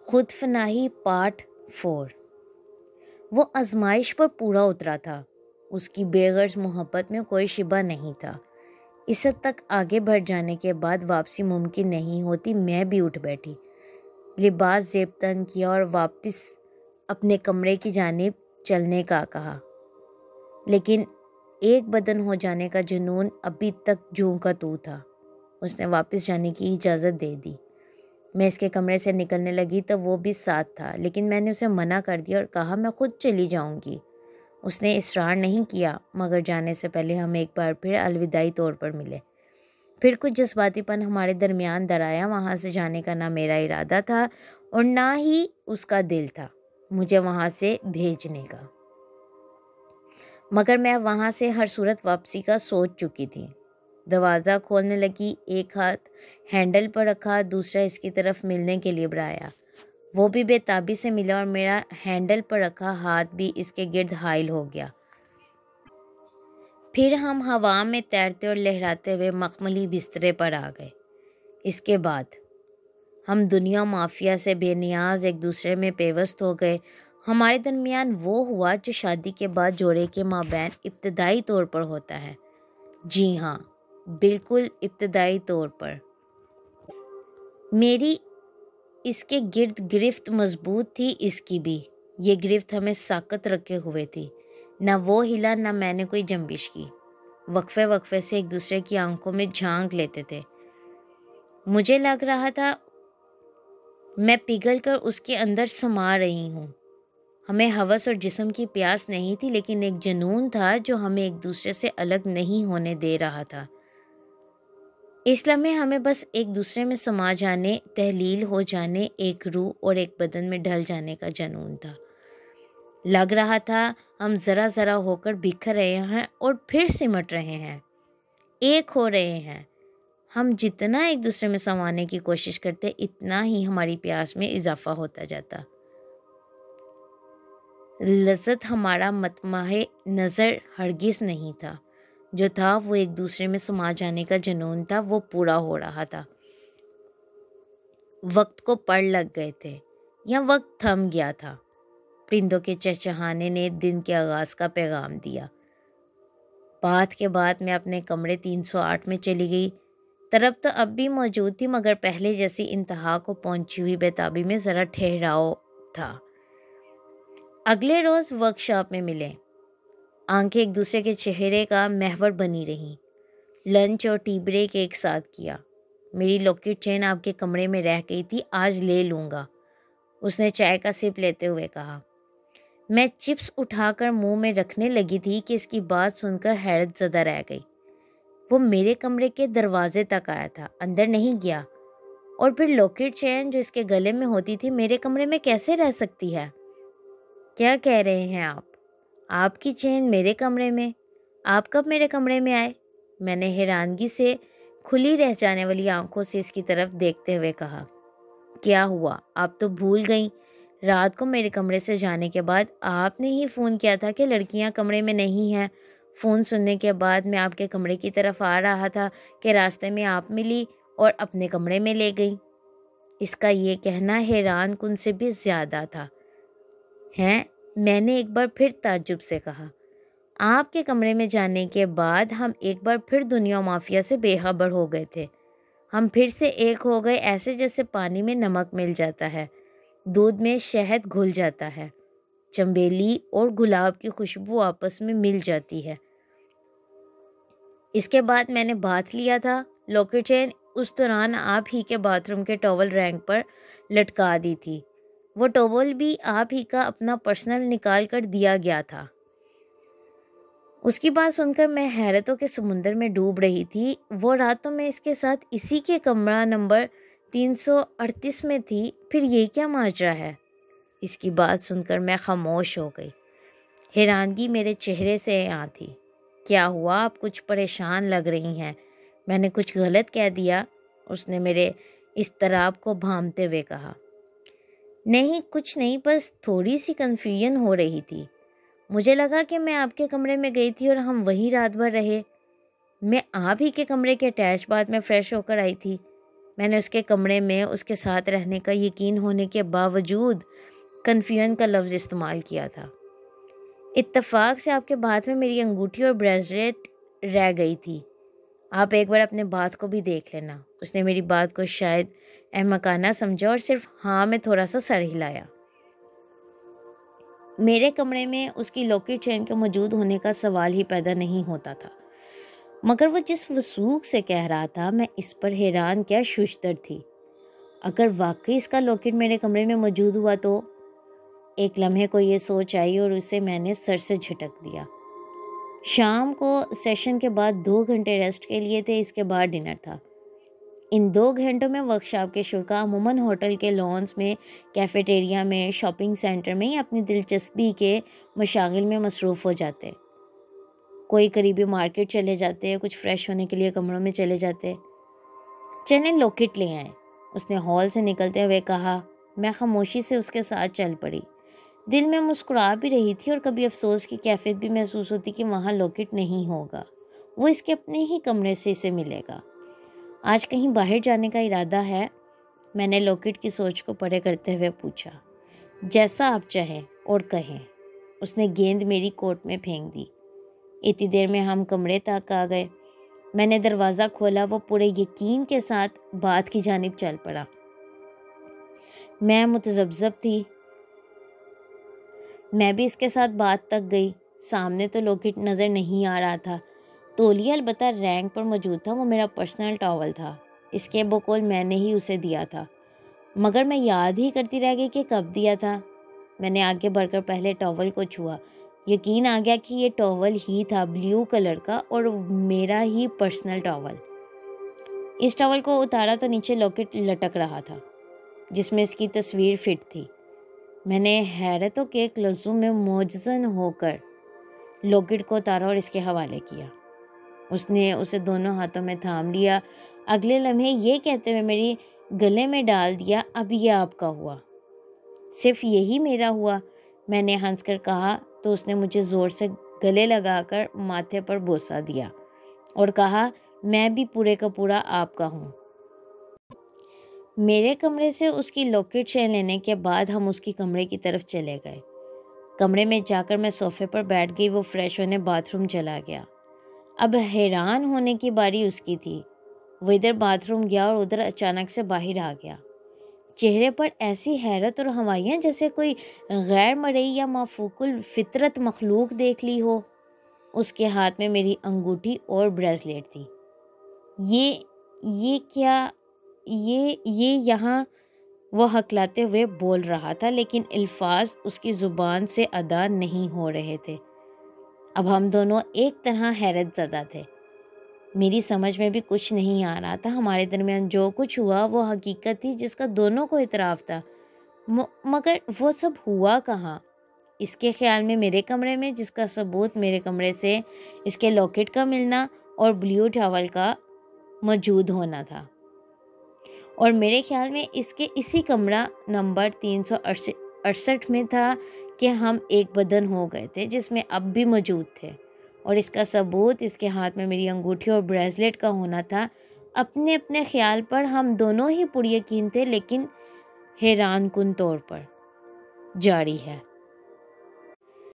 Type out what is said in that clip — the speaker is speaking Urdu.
خود فناہی پارٹ 4۔ وہ آزمائش پر پورا اترا تھا۔ اس کی بے غرض محبت میں کوئی شبہ نہیں تھا۔ اس حد تک آگے بڑھ جانے کے بعد واپسی ممکن نہیں ہوتی۔ میں بھی اٹھ بیٹھی، لباس زیب تن کیا اور واپس اپنے کمرے کی جانب چلنے کا کہا، لیکن ایک بدن ہو جانے کا جنون ابھی تک جوں کا توں تھا۔ اس نے واپس جانے کی اجازت دے دی۔ میں اس کے کمرے سے نکلنے لگی تو وہ بھی ساتھ تھا، لیکن میں نے اسے منع کر دیا اور کہا میں خود چلی جاؤں گی۔ اس نے اصرار نہیں کیا، مگر جانے سے پہلے ہم ایک بار پھر الوداعی طور پر ملے۔ پھر کچھ جذباتی پن ہمارے درمیان درایا۔ وہاں سے جانے کا نہ میرا ارادہ تھا اور نہ ہی اس کا دل تھا مجھے وہاں سے بھیجنے کا، مگر میں وہاں سے ہر صورت واپسی کا سوچ چکی تھی۔ دروازہ کھولنے لگی، ایک ہاتھ ہینڈل پر رکھا، دوسرا اس کی طرف ملنے کے لیے بڑھایا۔ وہ بھی بے تابی سے ملا اور میرا ہینڈل پر رکھا ہاتھ بھی اس کے گرد حائل ہو گیا۔ پھر ہم ہوا میں تیرتے اور لہراتے ہوئے مخملی بسترے پر آ گئے۔ اس کے بعد ہم دنیا مافیا سے بے نیاز ایک دوسرے میں پیوست ہو گئے۔ ہمارے درمیان وہ ہوا جو شادی کے بعد جوڑے کے مابین ابتدائی طور پر ہوتا ہے۔ جی ہاں، بالکل ابتدائی طور پر۔ میری اس کے گرد گرفت مضبوط تھی، اس کی بھی۔ یہ گرفت ہمیں ساکت رکھے ہوئے تھی۔ نہ وہ ہلا نہ میں نے کوئی جنبش کی۔ وقفے وقفے سے ایک دوسرے کی آنکھوں میں جھانک لیتے تھے۔ مجھے لگ رہا تھا میں پگھل کر اس کے اندر سما رہی ہوں۔ ہمیں ہوس اور جسم کی پیاس نہیں تھی، لیکن ایک جنون تھا جو ہمیں ایک دوسرے سے الگ نہیں ہونے دے رہا تھا۔ اس لمحے ہمیں بس ایک دوسرے میں سما جانے، تحلیل ہو جانے، ایک روح اور ایک بدن میں ڈھل جانے کا جنون تھا۔ لگ رہا تھا ہم ذرا ذرا ہو کر بکھر رہے ہیں اور پھر سمٹ رہے ہیں، ایک ہو رہے ہیں۔ ہم جتنا ایک دوسرے میں سمانے کی کوشش کرتے، اتنا ہی ہماری پیاس میں اضافہ ہوتا جاتا۔ لذت ہمارا مطمع نظر ہرگز نہیں تھا۔ جو تھا وہ ایک دوسرے میں سما جانے کا جنون تھا۔ وہ پورا ہو رہا تھا۔ وقت کو پڑ لگ گئے تھے یا وقت تھم گیا تھا۔ پرندوں کے چہچہانے نے دن کے آغاز کا پیغام دیا۔ بات کے بعد میں اپنے کمرے 308 میں چلی گئی۔ طرب تو اب بھی موجود تھی، مگر پہلے جیسی انتہا کو پہنچی ہوئی بیتابی میں ذرا ٹھہراؤ تھا۔ اگلے روز ورک شاپ میں ملے۔ آنکھیں ایک دوسرے کے چہرے کا محور بنی رہیں۔ لنچ اور ٹی بریک ایک ساتھ کیا۔ میری لاکٹ چین آپ کے کمرے میں رہ گئی تھی، آج لے لوں گا، اس نے چائے کا سپ لیتے ہوئے کہا۔ میں چپس اٹھا کر منہ میں رکھنے لگی تھی کہ اس کی بات سن کر حیرت زدہ رہ گئی۔ وہ میرے کمرے کے دروازے تک آیا تھا، اندر نہیں گیا، اور پھر لاکٹ چین جو اس کے گلے میں ہوتی تھی میرے کمرے میں کیسے رہ سکتی ہے؟ کیا کہہ رہے ہیں آپ کی چین میرے کمرے میں؟ آپ کب میرے کمرے میں آئے؟ میں نے حیرانگی سے کھلی رہ جانے والی آنکھوں سے اس کی طرف دیکھتے ہوئے کہا۔ کیا ہوا؟ آپ تو بھول گئیں؟ رات کو میرے کمرے سے جانے کے بعد آپ نے ہی فون کیا تھا کہ لڑکیاں کمرے میں نہیں ہیں۔ فون سننے کے بعد میں آپ کے کمرے کی طرف آ رہا تھا کہ راستے میں آپ ملی اور اپنے کمرے میں لے گئی۔ اس کا یہ کہنا حیران کن سے بھی زیادہ تھا۔ ہیں؟ میں نے ایک بار پھر تعجب سے کہا۔ آپ کے کمرے میں جانے کے بعد ہم ایک بار پھر دنیا مافیا سے بے خبر ہو گئے تھے۔ ہم پھر سے ایک ہو گئے، ایسے جیسے پانی میں نمک مل جاتا ہے، دودھ میں شہد گھل جاتا ہے، چنبیلی اور گلاب کی خوشبو آپس میں مل جاتی ہے۔ اس کے بعد میں نے باتھ لیا تھا۔ لاکٹ چین اس دوران آپ ہی کے باتھ روم کے ٹاول رینک پر لٹکا دی تھی۔ وہ ٹاول بھی آپ ہی کا اپنا پرسنل نکال کر دیا گیا تھا۔ اس کی بات سن کر میں حیرتوں کے سمندر میں ڈوب رہی تھی۔ وہ رات تو میں اس کے ساتھ اسی کے کمرہ نمبر 338 میں تھی، پھر یہ کیا ماجرا ہے؟ اس کی بات سن کر میں خاموش ہو گئی۔ حیرانگی میرے چہرے سے عیاں تھی۔ کیا ہوا؟ آپ کچھ پریشان لگ رہی ہیں۔ میں نے کچھ غلط کہہ دیا؟ اس نے میرے اضطراب کو بھانپتے ہوئے کہا۔ نہیں، کچھ نہیں، بس تھوڑی سی کنفیوژن ہو رہی تھی۔ مجھے لگا کہ میں آپ کے کمرے میں گئی تھی اور ہم وہیں رات بھر رہے۔ میں آپ ہی کے کمرے کے اٹیچ باتھ میں فریش ہو کر آئی تھی۔ میں نے اس کے کمرے میں اس کے ساتھ رہنے کا یقین ہونے کے باوجود کنفیوژن کا لفظ استعمال کیا تھا۔ اتفاق سے آپ کے بات میں میری انگوٹھی اور بریسلیٹ رہ گئی تھی، آپ ایک بار اپنے بات کو بھی دیکھ لینا۔ اس نے میری بات کو شاید احمقانہ سمجھا اور صرف ہاں میں تھوڑا سا سر ہلایا۔ میرے کمرے میں اس کی لاکٹ چین کے موجود ہونے کا سوال ہی پیدا نہیں ہوتا تھا، مگر وہ جس وثوق سے کہہ رہا تھا میں اس پر حیران کیا ششدر تھی۔ اگر واقعی اس کا لاکٹ میرے کمرے میں موجود ہوا تو؟ ایک لمحے کو یہ سوچ آئی اور اسے میں نے سر سے جھٹک دیا۔ شام کو سیشن کے بعد 2 گھنٹے ریسٹ کے لیے تھے، اس کے بعد ڈنر تھا۔ ان 2 گھنٹوں میں ورکشاپ کے شرکا عموماً ہوٹل کے لانس میں، کیفیٹیریا میں، شاپنگ سینٹر میں یا اپنی دلچسپی کے مشاغل میں مصروف ہو جاتے۔ کوئی قریبی مارکیٹ چلے جاتے، کچھ فریش ہونے کے لیے کمروں میں چلے جاتے۔ چلیں لاکٹ لے آئیں، اس نے ہال سے نکلتے ہوئے کہا۔ میں خاموشی سے اس کے ساتھ چل پڑی۔ دل میں مسکرا بھی رہی تھی اور کبھی افسوس کی کیفیت بھی محسوس ہوتی کہ وہاں لاکٹ نہیں ہوگا، وہ اس کے اپنے ہی کمرے سے اسے ملے گا۔ آج کہیں باہر جانے کا ارادہ ہے؟ میں نے لاکٹ کی سوچ کو پرے کرتے ہوئے پوچھا۔ جیسا آپ چاہیں اور کہیں، اس نے گیند میری کوٹ میں پھینک دی۔ اتنی دیر میں ہم کمرے تک آ گئے۔ میں نے دروازہ کھولا، وہ پورے یقین کے ساتھ بات کی جانب چل پڑا۔ میں متذبذب تھی، میں بھی اس کے ساتھ بات تک گئی۔ سامنے تو لاکٹ نظر نہیں آ رہا تھا، تولیہ البتہ رینک پر موجود تھا، وہ میرا پرسنل ٹاول تھا، اس کے بقول میں نے ہی اسے دیا تھا، مگر میں یاد ہی کرتی رہ گئی کہ کب دیا تھا۔ میں نے آگے بڑھ کر پہلے ٹاول کو چھوا، یقین آ گیا کہ یہ ٹاول ہی تھا، بلیو کلر کا اور میرا ہی پرسنل ٹاول۔ اس ٹاول کو اتارا تو نیچے لاکٹ لٹک رہا تھا جس میں اس کی تصویر فٹ تھی۔ میں نے حیرتوں کے ایک لفظوں میں معجزن ہو کر لاکٹ کو اتارا اور اس کے حوالے کیا۔ اس نے اسے دونوں ہاتھوں میں تھام لیا، اگلے لمحے یہ کہتے ہوئے میری گلے میں ڈال دیا، اب یہ آپ کا ہوا۔ صرف یہی میرا ہوا، میں نے ہنس کر کہا تو اس نے مجھے زور سے گلے لگا کر ماتھے پر بوسہ دیا اور کہا، میں بھی پورے کا پورا آپ کا ہوں۔ میرے کمرے سے اس کی لاکٹ چین لینے کے بعد ہم اس کی کمرے کی طرف چلے گئے۔ کمرے میں جا کر میں صوفے پر بیٹھ گئی، وہ فریش ہونے باتھ روم چلا گیا۔ اب حیران ہونے کی باری اس کی تھی۔ وہ ادھر باتھ روم گیا اور ادھر اچانک سے باہر آ گیا، چہرے پر ایسی حیرت اور ہوائیاں جیسے کوئی غیر مرئی یا مافوق الفطرت مخلوق دیکھ لی ہو۔ اس کے ہاتھ میں میری انگوٹھی اور بریسلیٹ تھی۔ یہ کیا یہ یہاں، وہ ہکلاتے ہوئے بول رہا تھا لیکن الفاظ اس کی زبان سے ادا نہیں ہو رہے تھے۔ اب ہم دونوں ایک طرح حیرت زدہ تھے، میری سمجھ میں بھی کچھ نہیں آ رہا تھا۔ ہمارے درمیان جو کچھ ہوا وہ حقیقت تھی جس کا دونوں کو اعتراف تھا، مگر وہ سب ہوا کہاں؟ اس کے خیال میں میرے کمرے میں، جس کا ثبوت میرے کمرے سے اس کے لاکٹ کا ملنا اور بلیو ٹاول کا موجود ہونا تھا، اور میرے خیال میں اس کے اسی کمرہ نمبر 368 میں تھا کہ ہم ایک بدن ہو گئے تھے جس میں اب بھی موجود تھے، اور اس کا ثبوت اس کے ہاتھ میں میری انگوٹھی اور بریسلیٹ کا ہونا تھا۔ اپنے اپنے خیال پر ہم دونوں ہی پر یقین تھے، لیکن حیران کن طور پر۔ جاری ہے۔